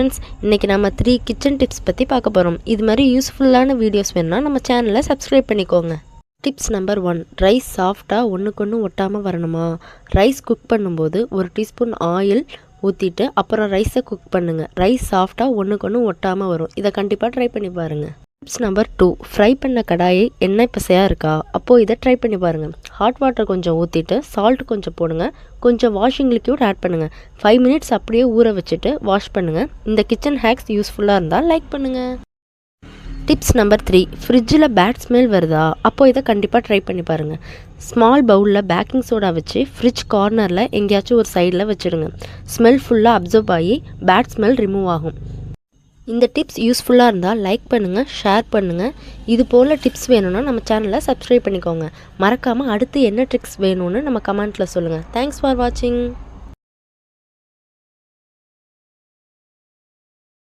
Friends, இன்றைக்கி நம்ம 3 kitchen tips பற்றி பார்க்க போகிறோம். இது மாதிரி யூஸ்ஃபுல்லான வீடியோஸ் வேணும்னா நம்ம சேனலை சப்ஸ்கிரைப் பண்ணிக்கோங்க. டிப்ஸ் நம்பர் 1, ரைஸ் சாஃப்டாக ஒன்றுக்கொன்று ஒட்டாமல் வரணுமா? ரைஸ் குக் பண்ணும்போது 1 டீஸ்பூன் ஆயில் ஊற்றிட்டு அப்புறம் ரைஸை குக் பண்ணுங்கள். ரைஸ் சாஃப்டாக ஒன்றுக்கொன்று ஒட்டாமல் வரும். இதை கண்டிப்பாக ட்ரை பண்ணி பாருங்கள். டிப்ஸ் நம்பர் 2, ஃப்ரை பண்ண கடாயை எண்ணெய் பசையாக இருக்கா? அப்போது இதை ட்ரை பண்ணி பாருங்கள். ஹாட் வாட்டர் கொஞ்சம் ஊற்றிட்டு சால்ட் கொஞ்சம் போடுங்க. கொஞ்சம் வாஷிங் லிக்யூட் ஆட் பண்ணுங்கள். 5 மினிட்ஸ் அப்படியே ஊற வச்சுட்டு வாஷ் பண்ணுங்கள். இந்த கிச்சன் ஹேக்ஸ் யூஸ்ஃபுல்லாக இருந்தால் லைக் பண்ணுங்கள். டிப்ஸ் நம்பர் 3, ஃப்ரிட்ஜில் பேட் ஸ்மெல் வருதா? அப்போது இதை கண்டிப்பாக ட்ரை பண்ணி பாருங்கள். ஸ்மால் பவுலில் பேக்கிங் சோடா வச்சு ஃப்ரிட்ஜ் கார்னரில் எங்கேயாச்சும் ஒரு சைடில் வச்சுடுங்க. ஸ்மெல் ஃபுல்லாக அப்சர்வ் ஆகி பேட் ஸ்மெல் ரிமூவ் ஆகும். இந்த டிப்ஸ் யூஸ்ஃபுல்லாக இருந்தால் லைக் பண்ணுங்கள், ஷேர் பண்ணுங்கள். இது போல் டிப்ஸ் வேணும்னா நம்ம சேனலை சப்ஸ்கிரைப் பண்ணிக்கோங்க. மறக்காமல் அடுத்து என்ன ட்ரிக்ஸ் வேணும்னு நம்ம கமெண்ட்டில் சொல்லுங்கள். தேங்க்ஸ் ஃபார் வாட்சிங்.